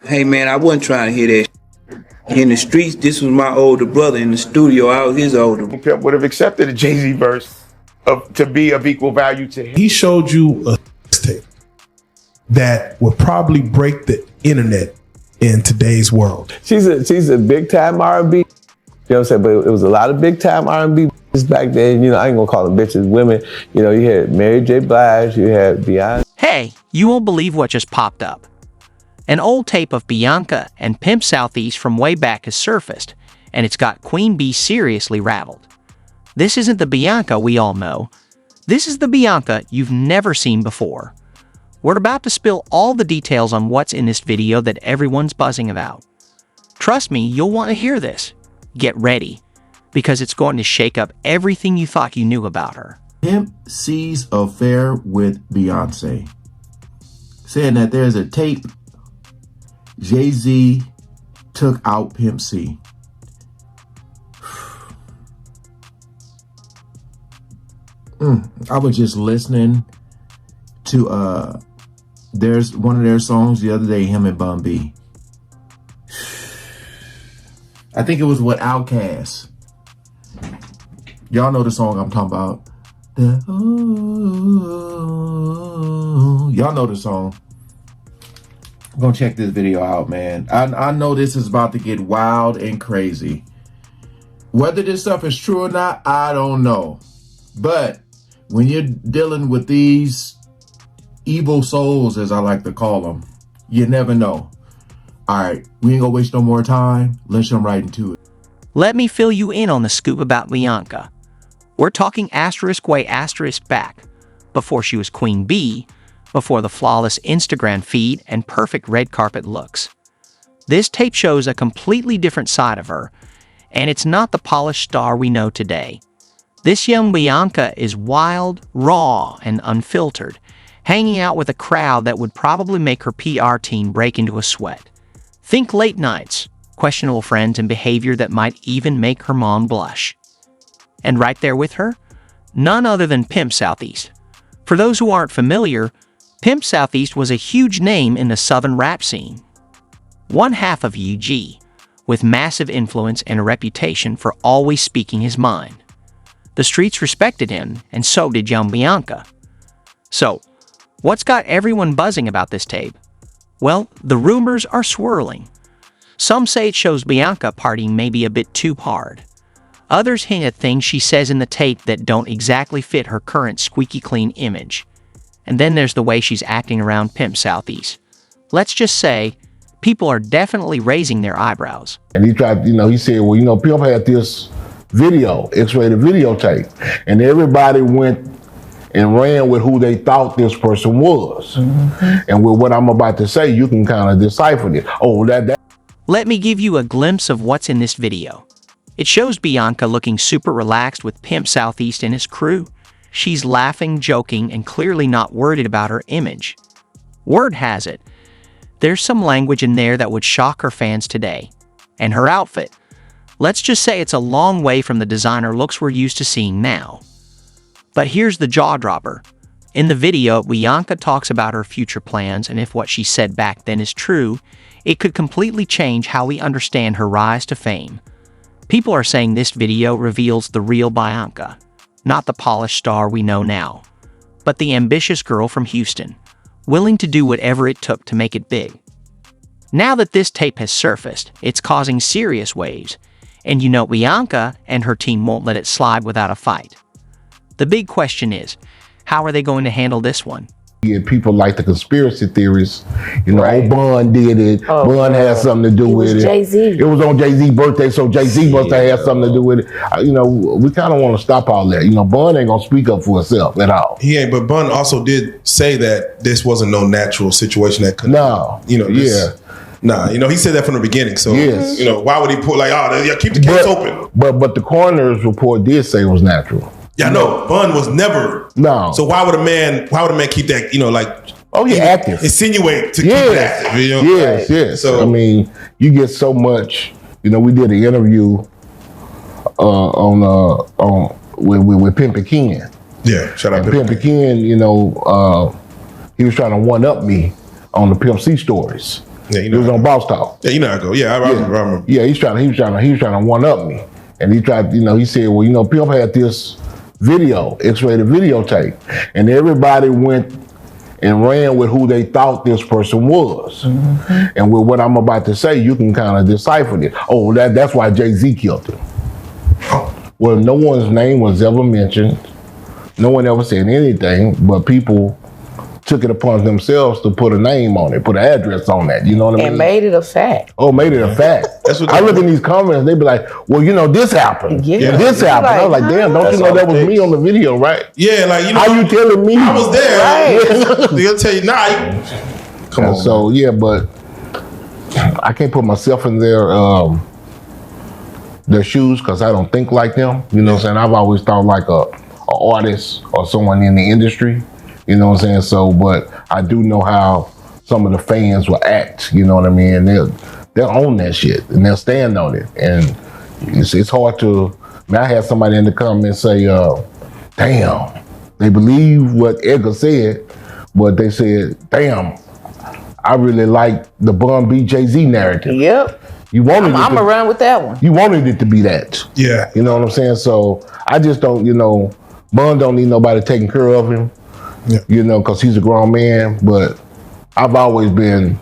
Hey man, I wasn't trying to hear that. In the streets, this was my older brother. In the studio, I was his older. Pimp would have accepted a Jay-Z verse to be of equal value to him. He showed you a tape that would probably break the internet in today's world. She's a big time R&B. You know what I'm saying? But it was a lot of big time R&B back then. You know, I ain't gonna call them bitches women. You know, you had Mary J. Blige, you had Beyonce. Hey, you won't believe what just popped up. An old tape of Bianca and Pimp Southeast from way back has surfaced, and it's got Queen Bee seriously rattled. This isn't the Bianca we all know. This is the Bianca you've never seen before. We're about to spill all the details on what's in this video that everyone's buzzing about. Trust me, you'll want to hear this. Get ready, because it's going to shake up everything you thought you knew about her. Pimp C's affair with Beyoncé. Saying that there's a tape Jay-Z took out Pimp C. I was just listening to there's one of their songs the other day, him and Bun B. I think it was with Outkast. Y'all know the song I'm talking about. Y'all know the song. I'm gonna check this video out, man. I know this is about to get wild and crazy. Whether this stuff is true or not, I don't know. But when you're dealing with these evil souls, as I like to call them, you never know. All right, we ain't gonna waste no more time. Let's jump right into it. Let me fill you in on the scoop about Bianca. We're talking asterisk way asterisk back, before she was Queen Bee, before the flawless Instagram feed and perfect red carpet looks. This tape shows a completely different side of her, and it's not the polished star we know today. This young Bianca is wild, raw, and unfiltered, hanging out with a crowd that would probably make her PR team break into a sweat. Think late nights, questionable friends, and behavior that might even make her mom blush. And right there with her, none other than Pimp Southeast. For those who aren't familiar, Pimp Southeast was a huge name in the southern rap scene. One half of UG, with massive influence and a reputation for always speaking his mind. The streets respected him, and so did young Bianca. So, what's got everyone buzzing about this tape? Well, the rumors are swirling. Some say it shows Bianca partying maybe a bit too hard. Others hint at things she says in the tape that don't exactly fit her current squeaky clean image. And then there's the way she's acting around Pimp Southeast. Let's just say, people are definitely raising their eyebrows. And he tried, he said, well, Pimp had this video, X-rated videotape, and everybody went and ran with who they thought this person was. Mm-hmm. And with what I'm about to say, you can kind of decipher it. Oh, that. Let me give you a glimpse of what's in this video. It shows Bianca looking super relaxed with Pimp Southeast and his crew. She's laughing, joking, and clearly not worried about her image. Word has it, there's some language in there that would shock her fans today. And her outfit, let's just say it's a long way from the designer looks we're used to seeing now. But here's the jaw dropper. In the video, Bianca talks about her future plans, and if what she said back then is true, it could completely change how we understand her rise to fame. People are saying this video reveals the real Bianca. Not the polished star we know now, but the ambitious girl from Houston, willing to do whatever it took to make it big. Now that this tape has surfaced, it's causing serious waves, and Bianca and her team won't let it slide without a fight. The big question is, how are they going to handle this one? Yeah, people like the conspiracy theories. Right. Bun did it. Bun had something to do with it. Jay-Z. It was on Jay-Z's birthday, so Jay-Z must have had something to do with it. We kind of want to stop all that. Bun ain't gonna speak up for herself at all. He ain't, but Bun also did say that this wasn't no natural situation that could. No. Nah, he said that from the beginning. So, yes. Why would he put keep the case open? But the coroner's report did say it was natural. Yeah, no, Bun was never. No. So why would a man keep that, active. Insinuate to keep it active. Yes. So you get so much, we did an interview with Pimp C. Yeah, shout out to Pimp C. He was trying to one up me on the Pimp C stories. Yeah, It was on Boss Talk. Yeah, you know how I go. Yeah, I remember. Yeah, he was trying to one up me, and he tried. He said, well, Pimp had this X-rated videotape, and everybody went and ran with who they thought this person was. And with what I'm about to say, you can kind of decipher it. Oh, that's why Jay-Z killed him. Well, no one's name was ever mentioned. No one ever said anything, but people took it upon themselves to put a name on it, put an address on that. You know what I mean? And made it a fact. Oh, made it a fact. I look in these comments, they be like, well, this happened. Yeah. This happened. I was like, damn, don't you know that was me on the video, right? Yeah, like, How you telling me? I was there. Right. They'll tell you, nah. Come on. So, yeah, but I can't put myself in their shoes because I don't think like them. You know what I'm saying? I've always thought like a artist or someone in the industry. You know what I'm saying? So, but I do know how some of the fans will act. You know what I mean? They'll own that shit and they'll stand on it. And it's hard to. I had somebody in the comments say, "Damn, they believe what Edgar said, but they said, damn, I really like the Bun B Jay-Z narrative." Yep. You wanted I'm around with that one. You wanted it to be that. Yeah. You know what I'm saying? So I just don't. Bun don't need nobody taking care of him. Yeah. Because he's a grown man. But I've always been,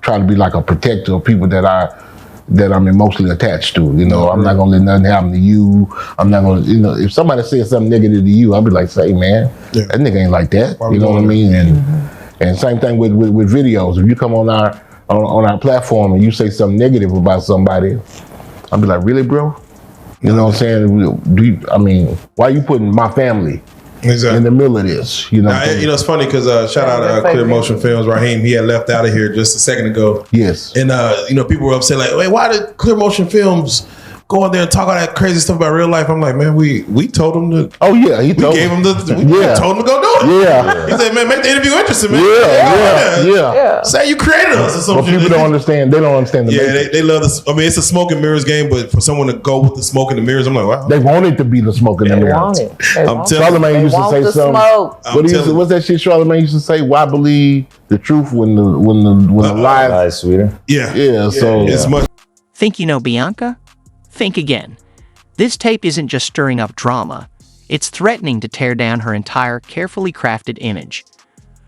trying to be like a protector of people that I'm emotionally attached to. I'm not gonna let nothing happen to you. I'm not gonna, if somebody says something negative to you, I'll be like, say, man, that nigga ain't like that. You know what I mean? And same thing with videos. If you come on our platform and you say something negative about somebody, I'll be like, really, bro? You know what I'm saying? Why are you putting my family in the middle of this? It's funny because shout out Clear Motion Films, Raheem. He had left out of here just a second ago. Yes. And people were upset like, wait, why did Clear Motion Films go in there and talk all that crazy stuff about real life? I'm like, man, we told him to. Oh yeah, we told him to go do it. Yeah. He said, man, make the interview interesting, man. Yeah. Say you created us or something. But people don't understand. They don't understand the message. They love this. It's a smoke and mirrors game, but for someone to go with the smoke and the mirrors, I'm like, wow. They want it to be the smoke and the mirrors. Charlamagne used to say something. What's that shit Charlamagne used to say? Why believe the truth when the lie is sweeter? Yeah. So it's much. Think you know Bianca? Think again. This tape isn't just stirring up drama. It's threatening to tear down her entire carefully crafted image.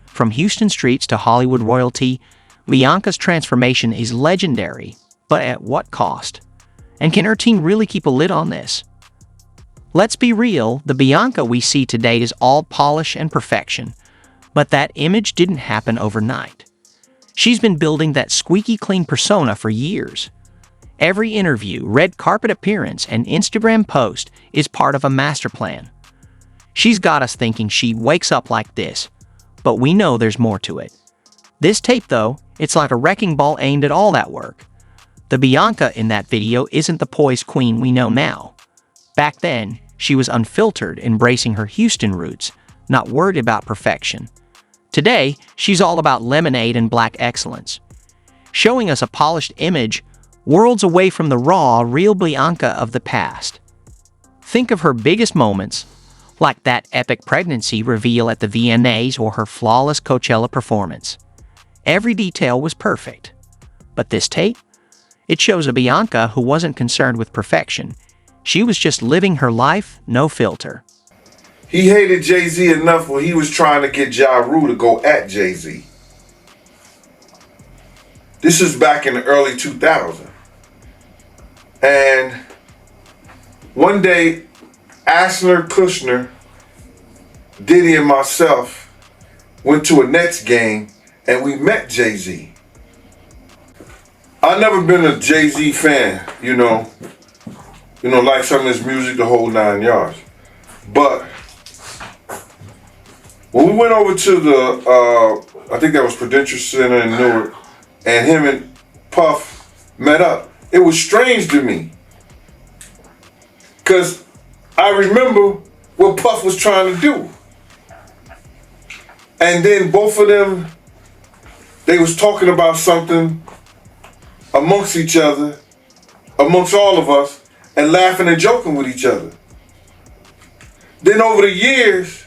From Houston streets to Hollywood royalty, Bianca's transformation is legendary, but at what cost? And can her team really keep a lid on this? Let's be real, the Bianca we see today is all polish and perfection, but that image didn't happen overnight. She's been building that squeaky clean persona for years. Every interview, red carpet appearance, and Instagram post is part of a master plan. She's got us thinking she wakes up like this, but we know there's more to it. This tape, though, it's like a wrecking ball aimed at all that work. The Bianca in that video isn't the poised queen we know now. Back then, she was unfiltered, embracing her Houston roots, not worried about perfection. Today, she's all about lemonade and black excellence, showing us a polished image worlds away from the raw, real Bianca of the past. Think of her biggest moments, like that epic pregnancy reveal at the VMAs or her flawless Coachella performance. Every detail was perfect. But this tape? It shows a Bianca who wasn't concerned with perfection. She was just living her life, no filter. He hated Jay-Z enough where he was trying to get Ja Rule to go at Jay-Z. This is back in the early 2000s. And one day, Asner, Kushner, Diddy, and myself went to a Nets game and we met Jay-Z. I've never been a Jay-Z fan, like some of his music, the whole 9 yards. But when we went over to the, I think that was Prudential Center in Newark, and him and Puff met up, it was strange to me. Because I remember what Puff was trying to do. And then both of them, they was talking about something amongst each other, amongst all of us, and laughing and joking with each other. Then over the years,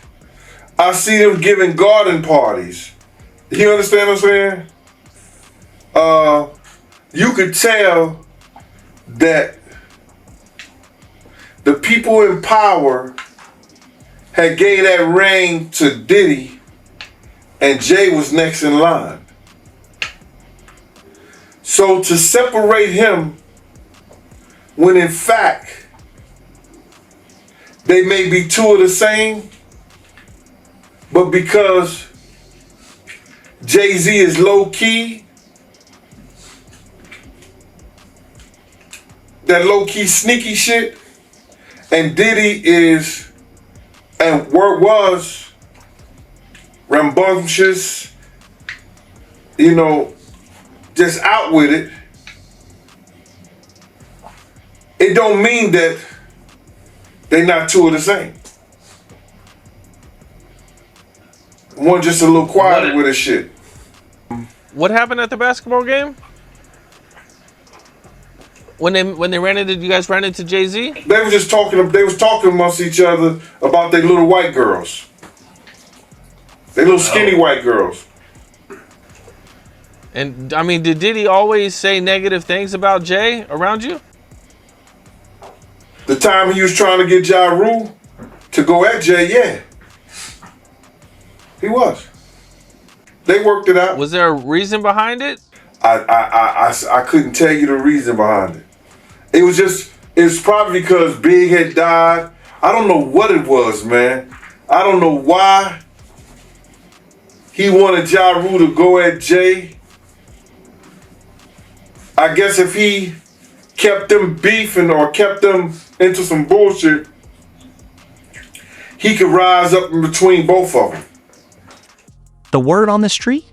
I see them giving garden parties. You understand what I'm saying? you could tell that the people in power had gave that reign to Diddy, and Jay was next in line. So to separate him, when in fact they may be two of the same, but because Jay-Z is low-key, that low-key sneaky shit, and Diddy is, and was rambunctious, you know, just out with it. It don't mean that they not two of the same. One just a little quieter with his shit. What happened at the basketball game? When they ran into, you guys ran into Jay-Z? They was talking amongst each other about their little white girls. They little skinny white girls. And I mean, did Diddy always say negative things about Jay around you? The time he was trying to get Ja Rule to go at Jay, yeah. He was. They worked it out. Was there a reason behind it? I couldn't tell you the reason behind it. It's probably because Big had died. I don't know what it was, man. I don't know why he wanted Ja Rule to go at Jay. I guess if he kept them beefing or kept them into some bullshit, he could rise up in between both of them. The word on the street?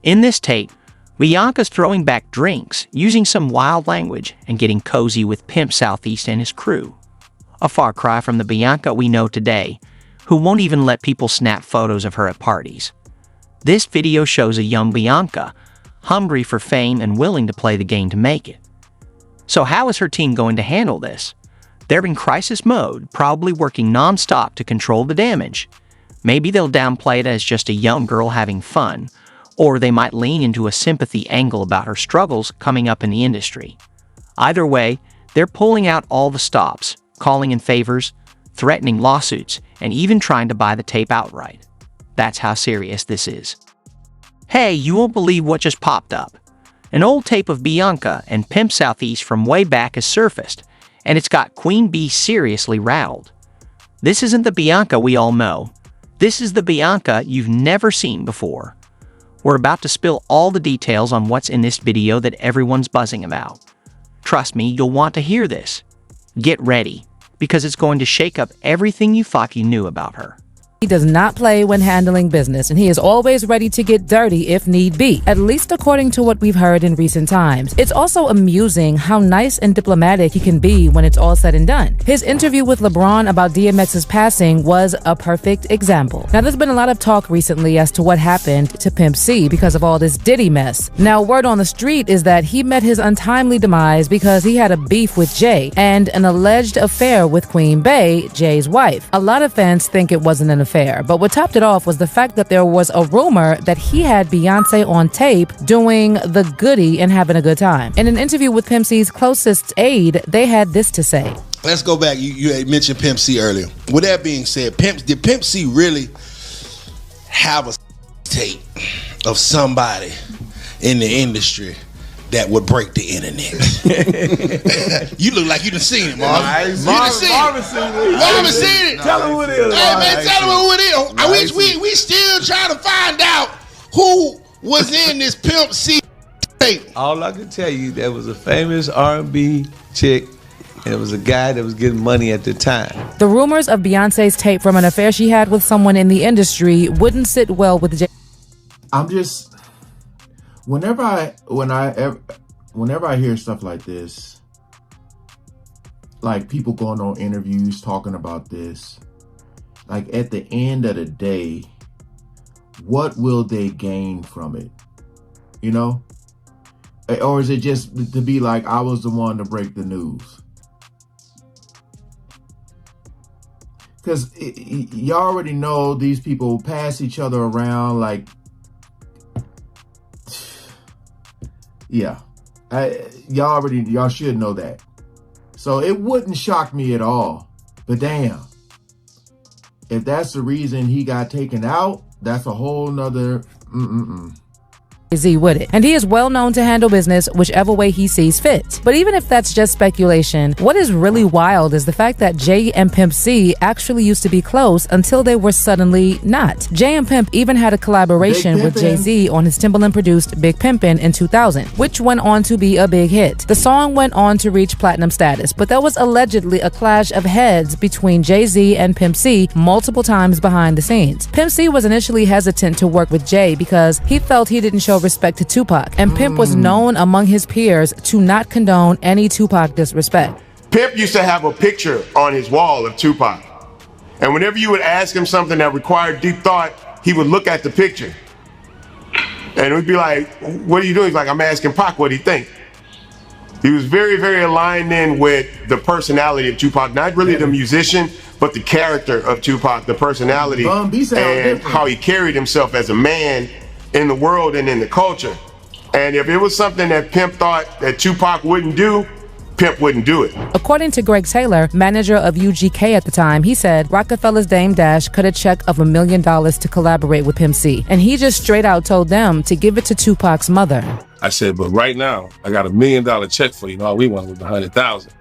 In this tape, Bianca's throwing back drinks, using some wild language, and getting cozy with Pimp Southeast and his crew. A far cry from the Bianca we know today, who won't even let people snap photos of her at parties. This video shows a young Bianca, hungry for fame and willing to play the game to make it. So how is her team going to handle this? They're in crisis mode, probably working non-stop to control the damage. Maybe they'll downplay it as just a young girl having fun, or they might lean into a sympathy angle about her struggles coming up in the industry. Either way, they're pulling out all the stops, calling in favors, threatening lawsuits, and even trying to buy the tape outright. That's how serious this is. Hey, you won't believe what just popped up. An old tape of Bianca and Pimp Southeast from way back has surfaced, and it's got Queen Bee seriously rattled. This isn't the Bianca we all know. This is the Bianca you've never seen before. We're about to spill all the details on what's in this video that everyone's buzzing about. Trust me, you'll want to hear this. Get ready, because it's going to shake up everything you thought you knew about her. He does not play when handling business, and he is always ready to get dirty if need be, at least according to what we've heard in recent times. It's also amusing how nice and diplomatic he can be when it's all said and done. His interview with LeBron about DMX's passing was a perfect example. Now, there's been a lot of talk recently as to what happened to Pimp C because of all this Diddy mess. Now, word on the street is that he met his untimely demise because he had a beef with Jay and an alleged affair with Queen Bey, Jay's wife. A lot of fans think it wasn't an affair, but what topped it off was the fact that there was a rumor that he had Beyoncé on tape doing the goodie and having a good time. In an interview with Pimp C's closest aide, they had this to say. Let's go back. You had mentioned Pimp C earlier. With that being said, did Pimp C really have a tape of somebody in the industry that would break the internet? You look like you done seen it, Marvin. You done seen it. Marvin seen it. Tell him who it is. Hey, man, tell him who it is. We still trying to find out who was in this Pimp C tape. All I can tell you, there was a famous R&B chick, and it was a guy that was getting money at the time. The rumors of Beyonce's tape from an affair she had with someone in the industry wouldn't sit well with Jay. I'm just, whenever I hear stuff like this, like people going on interviews talking about this, like at the end of the day, what will they gain from it? You know? Or is it just to be like, I was the one to break the news? Because you already know these people pass each other around like, Yeah. Y'all should know that. So it wouldn't shock me at all. But damn, if that's the reason he got taken out, that's a whole nother Jay-Z with it. And he is well known to handle business whichever way he sees fit. But even if that's just speculation, what is really wild is the fact that Jay and Pimp C actually used to be close until they were suddenly not. Jay and Pimp even had a collaboration with Jay-Z on his Timbaland-produced Big Pimpin' in 2000, which went on to be a big hit. The song went on to reach platinum status, but there was allegedly a clash of heads between Jay-Z and Pimp C multiple times behind the scenes. Pimp C was initially hesitant to work with Jay because he felt he didn't show respect to Tupac, and Pimp was known among his peers to not condone any Tupac disrespect. Pimp used to have a picture on his wall of Tupac. And whenever you would ask him something that required deep thought, he would look at the picture. And it would be like, what are you doing? He's like, I'm asking Pac what he think. He was very, very aligned in with the personality of Tupac, not really the musician, but the character of Tupac, the personality, and how he carried himself as a man in the world and in the culture. And if it was something that Pimp thought that Tupac wouldn't do, Pimp wouldn't do it. According to Greg Taylor, manager of UGK at the time, he said Rockefeller's Dame Dash cut a check of $1 million to collaborate with Pimp C, and he just straight out told them to give it to Tupac's mother. I said, but right now, I got $1 million check for you. All we wanted was 100,000.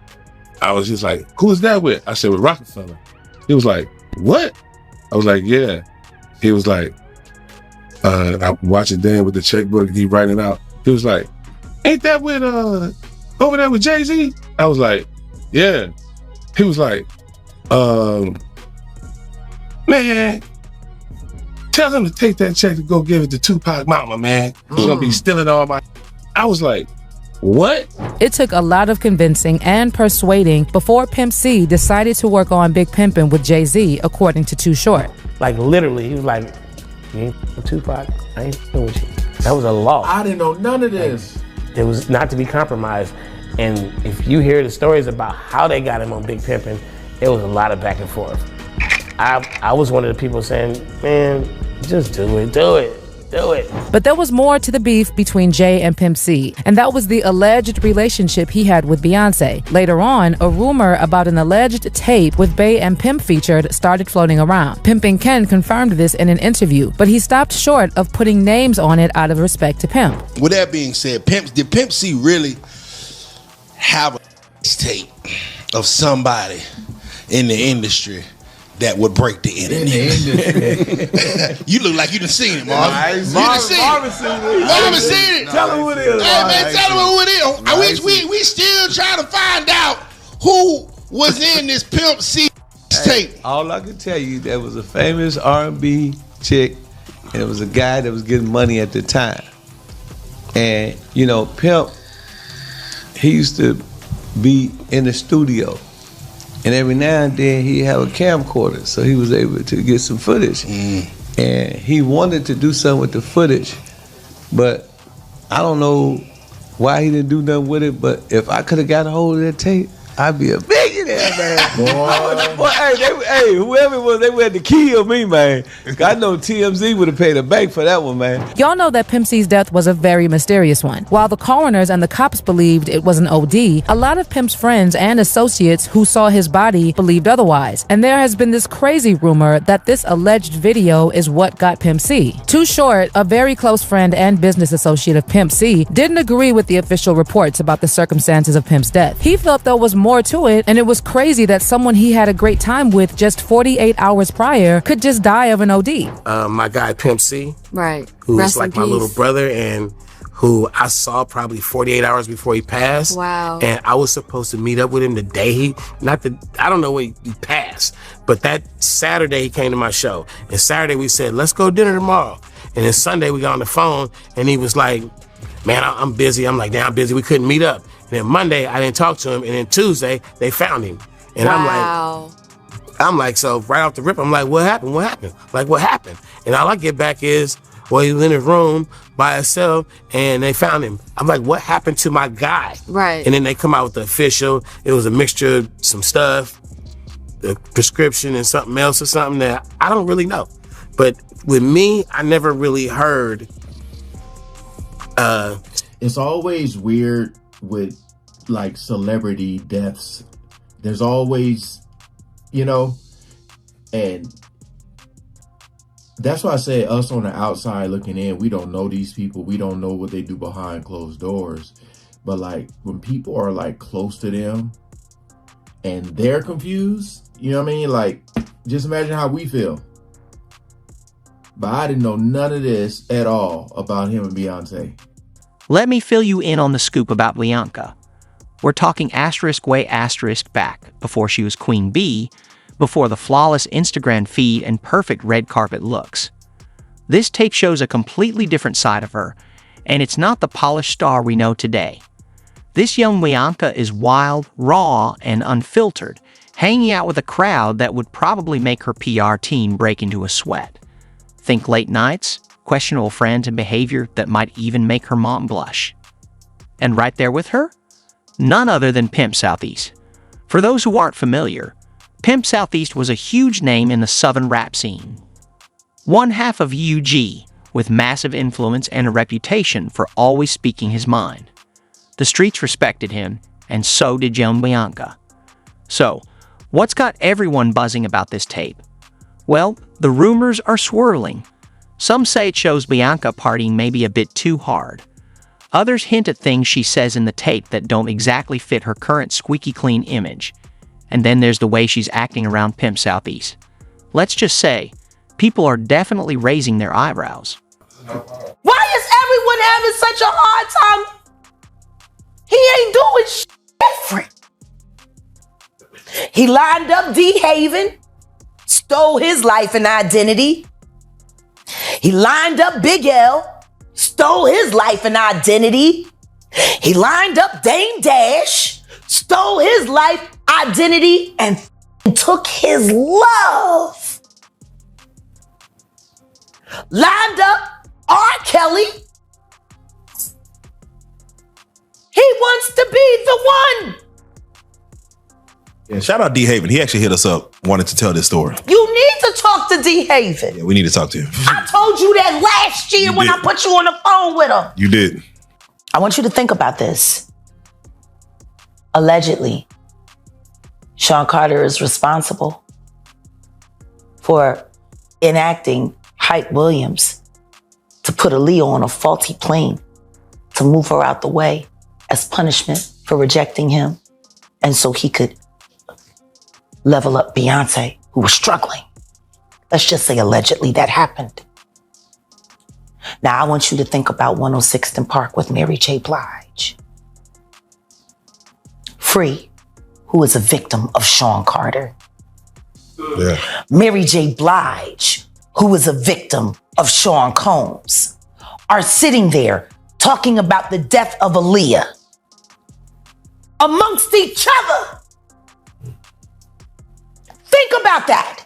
I was just like, who's that with? I said, with Rockefeller. He was like, what? I was like, yeah. He was like, I'm watching Dan with the checkbook, he writing it out. He was like, ain't that with, over there with Jay-Z? I was like, yeah. He was like, man, tell him to take that check to go give it to Tupac mama, man. He's gonna be stealing all my... I was like, what? It took a lot of convincing and persuading before Pimp C decided to work on Big Pimpin' with Jay-Z, according to Too Short. Like literally, he was like, you ain't Tupac, I ain't with you. That was a law. I didn't know none of this. Like, it was not to be compromised. And if you hear the stories about how they got him on Big Pimpin', it was a lot of back and forth. I was one of the people saying, man, just do it. But there was more to the beef between Jay and Pimp C, and that was the alleged relationship he had with Beyoncé. Later on, a rumor about an alleged tape with Bey and Pimp featured started floating around. Pimpin' Ken confirmed this in an interview, but he stopped short of putting names on it out of respect to Pimp. With that being said, did Pimp C really have a tape of somebody in the industry that would break the internet? You look like you done seen it, Marvin. You done seen it. Marvin seen it. Tell him who it is. Hey, man, tell him who it is. We still trying to find out who was in this Pimp C tape. All I can tell you, there was a famous R&B chick, and it was a guy that was getting money at the time. And, you know, Pimp, he used to be in the studio. And every now and then he'd have a camcorder, so he was able to get some footage. And he wanted to do something with the footage, but I don't know why he didn't do nothing with it, but if I could have got a hold of that tape, I'd be a billionaire, man. Boy, hey, whoever it was, they had to kill me, man. I know TMZ would have paid a bank for that one, man. Y'all know that Pimp C's death was a very mysterious one. While the coroners and the cops believed it was an OD, a lot of Pimp's friends and associates who saw his body believed otherwise. And there has been this crazy rumor that this alleged video is what got Pimp C. Too Short, a very close friend and business associate of Pimp C, didn't agree with the official reports about the circumstances of Pimp's death. He felt there was more to it, and it was crazy that someone he had a great time with just 48 hours prior could just die of an OD. My guy Pimp C, right, who is like my little brother, and who I saw probably 48 hours before he passed. Wow. And I was supposed to meet up with him the day I don't know when he passed, but that Saturday he came to my show. And Saturday we said, let's go dinner tomorrow. And then Sunday we got on the phone and he was like, man, I'm busy. I'm like, damn, I'm busy. We couldn't meet up. And then Monday I didn't talk to him. And then Tuesday they found him. And I'm like, so right off the rip, I'm like, what happened? Like, what happened? And all I get back is, well, he was in his room by himself and they found him. I'm like, what happened to my guy? Right. And then they come out with the official. It was a mixture of some stuff, the prescription and something else or something that I don't really know. But with me, I never really heard it's always weird with like celebrity deaths. There's always, you know, and that's why I say us on the outside looking in, we don't know these people. We don't know what they do behind closed doors. But like when people are like close to them and they're confused, you know what I mean? Like, just imagine how we feel. But I didn't know none of this at all about him and Beyonce. Let me fill you in on the scoop about Bianca. We're talking asterisk way asterisk back, before she was Queen Bee, before the flawless Instagram feed and perfect red carpet looks. This tape shows a completely different side of her, and it's not the polished star we know today. This young Bianca is wild, raw, and unfiltered, hanging out with a crowd that would probably make her PR team break into a sweat. Think late nights, questionable friends, and behavior that might even make her mom blush. And right there with her? None other than Pimp Southeast. For those who aren't familiar, Pimp Southeast was a huge name in the Southern rap scene. One half of UG, with massive influence and a reputation for always speaking his mind. The streets respected him, and so did young Bianca. So, what's got everyone buzzing about this tape? Well, the rumors are swirling. Some say it shows Bianca partying maybe a bit too hard. Others hint at things she says in the tape that don't exactly fit her current squeaky clean image. And then there's the way she's acting around Pimp Southeast. Let's just say, people are definitely raising their eyebrows. Why is everyone having such a hard time? He ain't doing shit different. He lined up D. Haven, stole his life and identity. He lined up Big L, stole his life and identity. He lined up Dame Dash, stole his life, identity, and took his love. Lined up R. Kelly. He wants to be the one. Yeah, shout out D. Haven. He actually hit us up, wanted to tell this story. You need to talk to D. Haven. Yeah, we need to talk to him. I told you that last year when I put you on the phone with him. You did. I want you to think about this. Allegedly, Sean Carter is responsible for enacting Hype Williams to put Aaliyah on a faulty plane to move her out the way as punishment for rejecting him, and so he could level up Beyonce, who was struggling. Let's just say allegedly that happened. Now I want you to think about 106th and Park with Mary J. Blige. Free, who is a victim of Sean Carter. Yeah. Mary J. Blige, who is a victim of Sean Combs, are sitting there talking about the death of Aaliyah amongst each other. Think about that.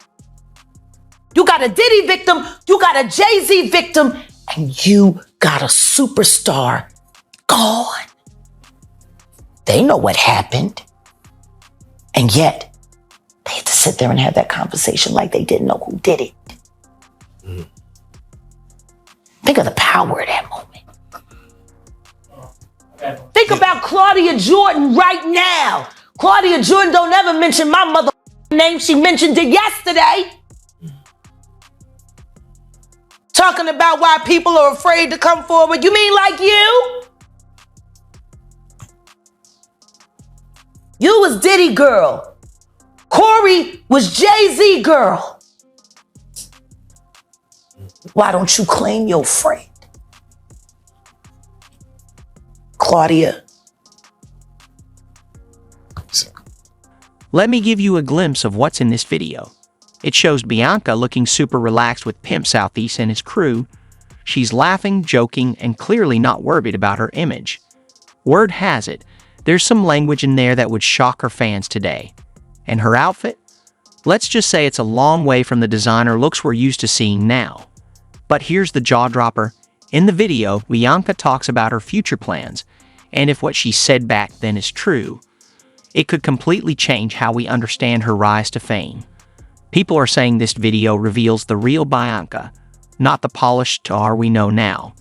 You got a Diddy victim, you got a Jay-Z victim, and you got a superstar gone. They know what happened. And yet, they had to sit there and have that conversation like they didn't know who did it. Think of the power of that moment. Think about Claudia Jordan right now. Claudia Jordan don't ever mention my mother name. She mentioned it yesterday. Talking about why people are afraid to come forward. You mean like you? You was Diddy girl. Corey was Jay-Z girl. Why don't you claim your friend? Claudia. Let me give you a glimpse of what's in this video. It shows Bianca looking super relaxed with Pimp Southeast and his crew. She's laughing, joking, and clearly not worried about her image. Word has it, there's some language in there that would shock her fans today. And her outfit? Let's just say it's a long way from the designer looks we're used to seeing now. But here's the jaw dropper. In the video, Bianca talks about her future plans, and if what she said back then is true, it could completely change how we understand her rise to fame. People are saying this video reveals the real Bianca, not the polished star we know now,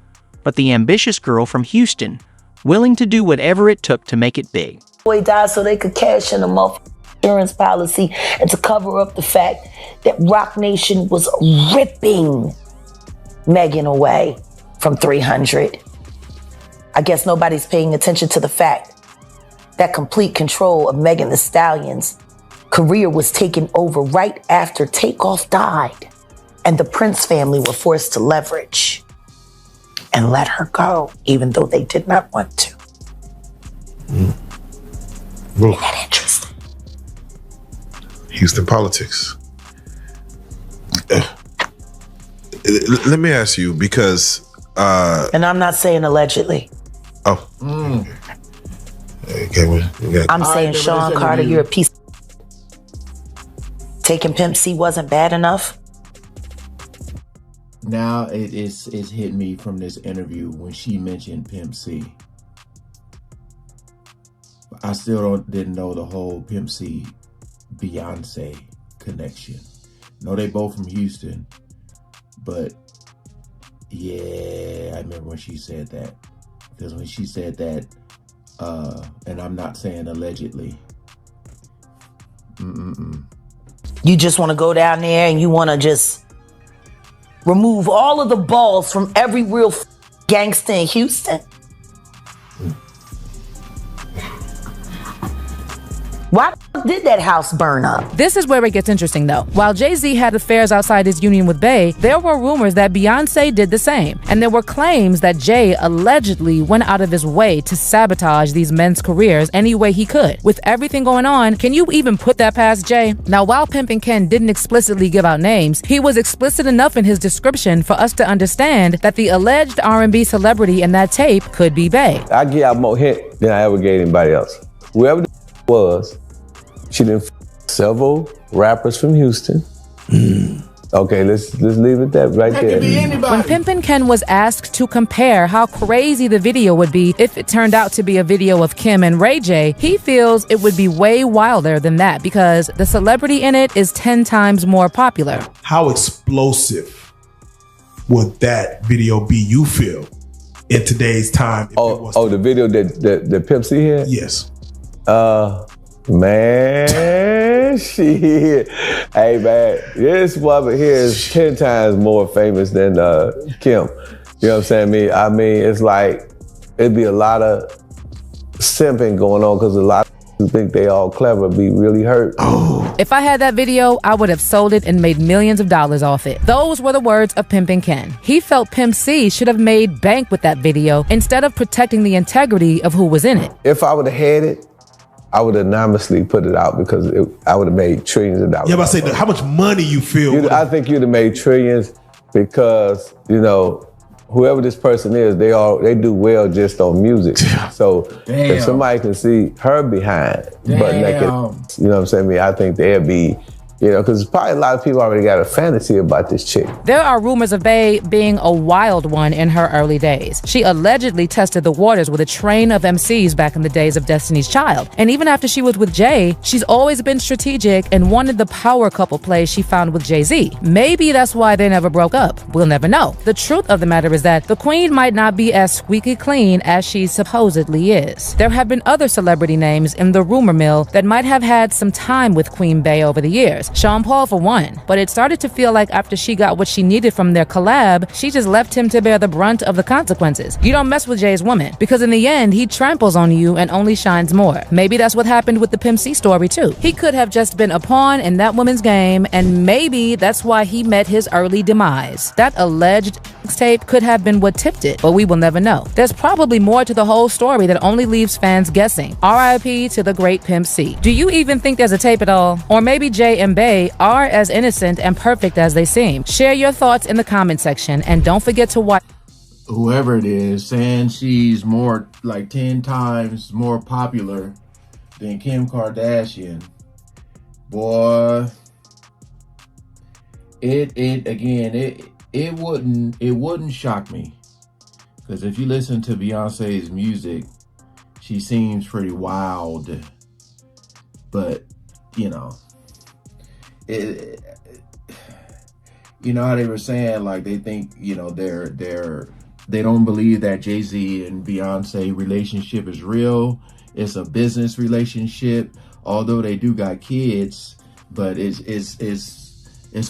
but the ambitious girl from Houston, willing to do whatever it took to make it big. Boy died so they could cash in a insurance policy and to cover up the fact that Rock Nation was ripping Megan away from 300. I guess nobody's paying attention to the fact that complete control of Megan Thee Stallion's career was taken over right after Takeoff died, and the Prince family were forced to leverage and let her go, even though they did not want to. Isn't that interesting? Houston politics. Let me ask you, because and I'm not saying allegedly. Oh. Okay, I'm saying, Sean Carter, you're a piece. Taking Pimp C wasn't bad enough. Now it's hit me from this interview when she mentioned Pimp C. I still didn't know the whole Pimp C Beyoncé connection. No, they both from Houston, but yeah, I remember when she said that. Because when she said that, and I'm not saying allegedly. You just want to go down there and you want to just remove all of the balls from every real gangster in Houston. Why did that house burn up? This is where it gets interesting, though. While Jay-Z had affairs outside his union with Bey, there were rumors that Beyoncé did the same. And there were claims that Jay allegedly went out of his way to sabotage these men's careers any way he could. With everything going on, can you even put that past Jay? Now, while Pimpin' Ken didn't explicitly give out names, he was explicit enough in his description for us to understand that the alleged R&B celebrity in that tape could be Bey. I give out more hit than I ever gave anybody else. Whoever the was, she done several rappers from Houston. Okay, let's leave it that right there. When Pimpin' Ken was asked to compare how crazy the video would be if it turned out to be a video of Kim and Ray J, he feels it would be way wilder than that because the celebrity in it is 10 times more popular. How explosive would that video be, you feel, in today's time? The video that Pimp C had? Yes. Man, shit. Hey, man, this woman here is 10 times more famous than Kim. You know what I'm saying? I mean, it's like, it'd be a lot of simping going on because a lot of who think they all clever be really hurt. If I had that video, I would have sold it and made millions of dollars off it. Those were the words of Pimpin' Ken. He felt Pimp C should have made bank with that video instead of protecting the integrity of who was in it. If I would have had it, I would anonymously put it out because I would have made trillions of dollars. Yeah, but I say, how much money you feel? I think you'd have made trillions because, you know, whoever this person is, they do well just on music. So if somebody can see her behind butt naked, you know what I'm saying? I think they'd be, you know, because probably a lot of people already got a fantasy about this chick. There are rumors of Bey being a wild one in her early days. She allegedly tested the waters with a train of MCs back in the days of Destiny's Child. And even after she was with Jay, she's always been strategic and wanted the power couple play she found with Jay-Z. Maybe that's why they never broke up. We'll never know. The truth of the matter is that the queen might not be as squeaky clean as she supposedly is. There have been other celebrity names in the rumor mill that might have had some time with Queen Bey over the years. Sean Paul for one, but it started to feel like after she got what she needed from their collab, she just left him to bear the brunt of the consequences. You don't mess with Jay's woman, because in the end, he tramples on you and only shines more. Maybe that's what happened with the Pimp C story too. He could have just been a pawn in that woman's game, and maybe that's why he met his early demise. That alleged tape could have been what tipped it, but we will never know. There's probably more to the whole story that only leaves fans guessing. R.I.P. to the great Pimp C. Do you even think there's a tape at all? Or maybe Jay and Bey are as innocent and perfect as they seem? Share your thoughts in the comment section, and don't forget to watch. Whoever it is saying she's more, like 10 times more popular than Kim Kardashian, boy, it wouldn't shock me, because if you listen to Beyonce's music, she seems pretty wild, but you know, you know how they were saying, like, they think, you know, they're They don't believe that Jay-Z and Beyonce relationship is real. It's a business relationship, although they do got kids, but it's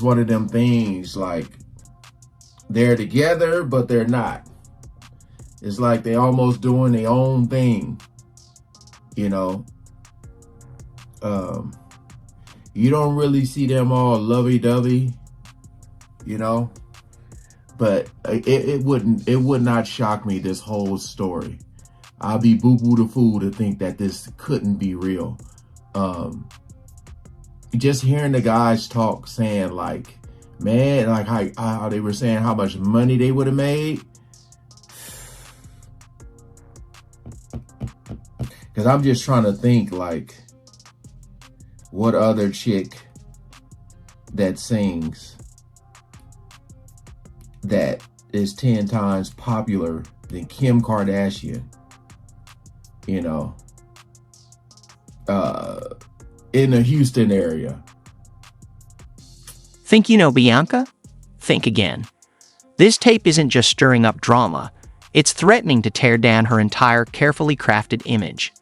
one of them things like they're together, but they're not. It's like they almost doing their own thing, you know. You don't really see them all lovey-dovey, you know. But it would not shock me, this whole story. I'll be boo-boo the fool to think that this couldn't be real. Just hearing the guys talk, saying like, man, like how they were saying how much money they would have made. Because I'm just trying to think like, what other chick that sings that is 10 times popular than Kim Kardashian, you know, in the Houston area. Think you know Bianca? Think again. This tape isn't just stirring up drama, it's threatening to tear down her entire carefully crafted image.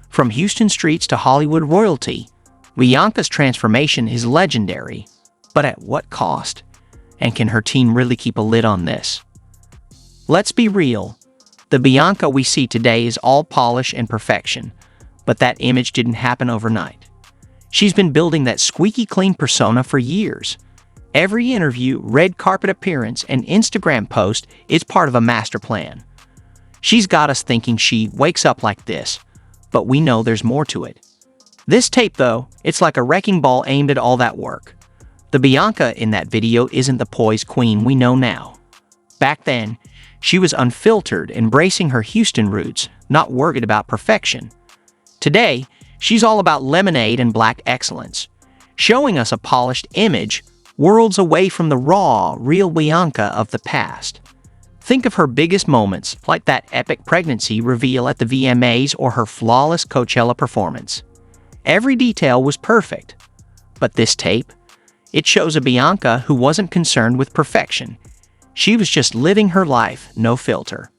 From Houston streets to Hollywood royalty, Bianca's transformation is legendary, but at what cost? And can her team really keep a lid on this? Let's be real. The Bianca we see today is all polish and perfection, but that image didn't happen overnight. She's been building that squeaky clean persona for years. Every interview, red carpet appearance, and Instagram post is part of a master plan. She's got us thinking she wakes up like this, but we know there's more to it. This tape, though, it's like a wrecking ball aimed at all that work. The Bianca in that video isn't the poised queen we know now. Back then, she was unfiltered, embracing her Houston roots, not worried about perfection. Today, she's all about lemonade and black excellence, showing us a polished image worlds away from the raw, real Bianca of the past. Think of her biggest moments, like that epic pregnancy reveal at the VMAs or her flawless Coachella performance. Every detail was perfect. But this tape, it shows a Bianca who wasn't concerned with perfection. She was just living her life, no filter.